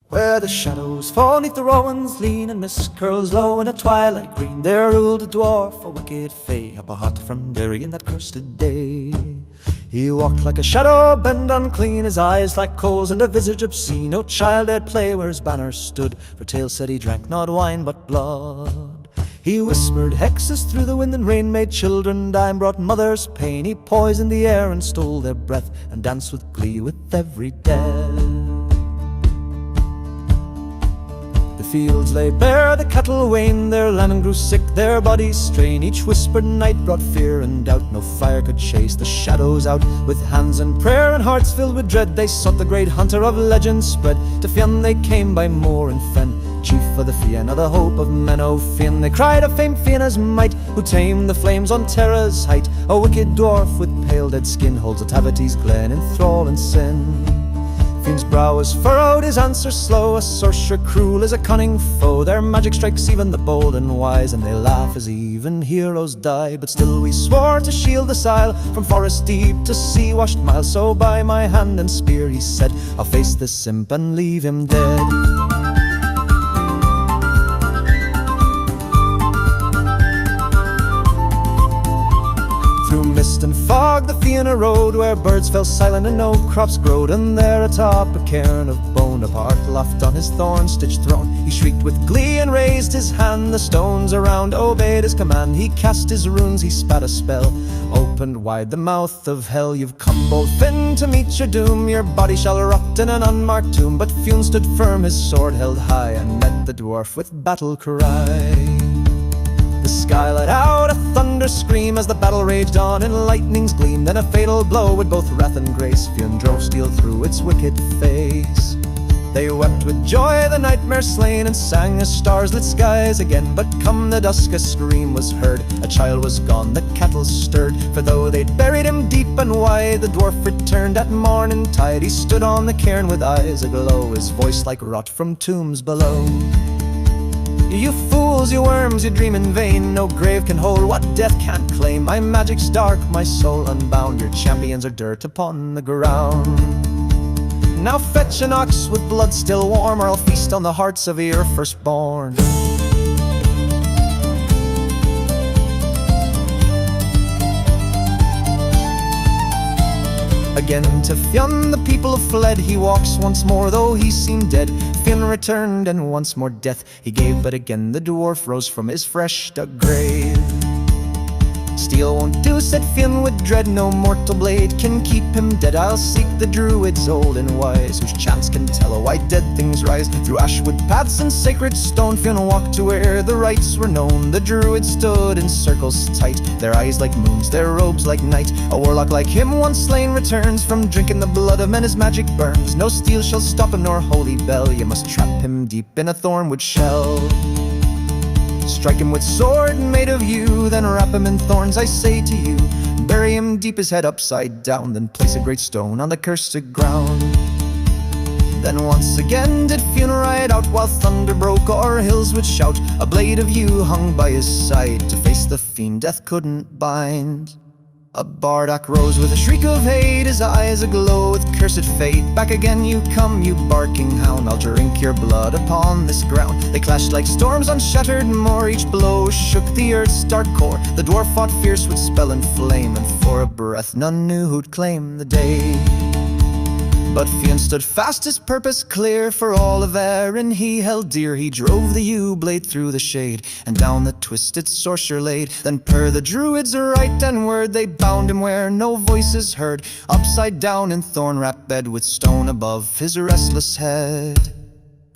Where the shadows fall 'neath the rowans lean, and mist curls low in a twilight green, there ruled a dwarf, a wicked fay, Abhartach from Derry in that cursed day. He walked like a shadow, bent unclean, his eyes like coals and a visage obscene. No child dared play where his banner stood, for tales said he drank not wine but blood. He whispered hexes through the wind and rain, made children die and brought mothers pain. He poisoned the air and stole their breath, and danced with glee with every death. The fields lay bare, the cattle waned, their lambing grew sick, their bodies strained. Each whispered night brought fear and doubt, no fire could chase the shadows out. With hands in prayer and hearts filled with dread, they sought the great hunter of legends spread. To Fionn they came by moor and fen, chief of the fionn, the hope of men. O Fionn, they cried of famed Fionna's might, who tamed the flames on Terra's height. A wicked dwarf with pale dead skin holds Tavity's glen in thrall and sin. Fionn's brow was furrowed, his answer slow, a sorcerer cruel as a cunning foe. Their magic strikes even the bold and wise, and they laugh as even heroes die. But still we swore to shield this isle from forest deep to sea-washed miles. So by my hand and spear, he said, I'll face this imp and leave him dead. Through mist and fog the Fianna rode, where birds fell silent and no crops growed. And there atop a cairn of bone, Abhartach laughed on his thorn-stitched throne. He shrieked with glee and raised his hand, the stones around obeyed his command. He cast his runes, he spat a spell, opened wide the mouth of hell. You've come bold Finn to meet your doom, your body shall rot in an unmarked tomb. But Fionn stood firm, his sword held high, and met the dwarf with battle cry. The sky let out a thunder scream as the battle raged on in lightning's gleam. Then a fatal blow with both wrath and grace, Fionn drove steel through its wicked face. They wept with joy, the nightmare slain, and sang as stars lit skies again. But come the dusk a scream was heard, a child was gone, the cattle stirred. For though they'd buried him deep and wide, the dwarf returned at morn and tide. He stood on the cairn with eyes aglow, his voice like rot from tombs below. You fools, you worms, you dream in vain. No grave can hold what death can't claim. My magic's dark, my soul unbound. Your champions are dirt upon the ground. Now fetch an ox with blood still warm, or I'll feast on the hearts of your firstborn. Again to Fionn the people fled, he walks once more though he seemed dead. Fionn returned and once more death he gave, but again the dwarf rose from his fresh dug grave. Steel won't do, said Fionn with dread, no mortal blade can keep him dead. I'll seek the druids old and wise, whose chants can tell why dead things rise. Through ashwood paths and sacred stone, Fionn walked to where the rites were known. The druids stood in circles tight, their eyes like moons, their robes like night. A warlock like him once slain returns, from drinking the blood of men his magic burns. No steel shall stop him nor holy bell, you must trap him deep in a thornwood shell. Strike him with sword made of yew, then wrap him in thorns, I say to you. Bury him deep, his head upside down, then place a great stone on the cursed ground. Then once again did Fionn ride out, while thunder broke o'er hills would shout. A blade of yew hung by his side, to face the fiend death couldn't bind. Abhartach rose with a shriek of hate, his eyes aglow with cursed fate. Back again you come, you barking hound, I'll drink your blood upon this ground. They clashed like storms on shattered moor, each blow shook the earth's dark core. The dwarf fought fierce with spell and flame, and for a breath none knew who'd claim the day. But Fionn stood fast, his purpose clear, for all of Erin he held dear. He drove the yew blade through the shade, and down the twisted sorcerer laid. Then per the druids' right and word, they bound him where no voice is heard, upside down in thorn-wrapped bed, with stone above his restless head.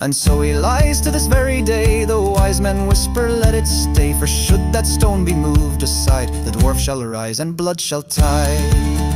And so he lies to this very day, the wise men whisper, let it stay. For should that stone be moved aside, the dwarf shall rise and blood shall tide.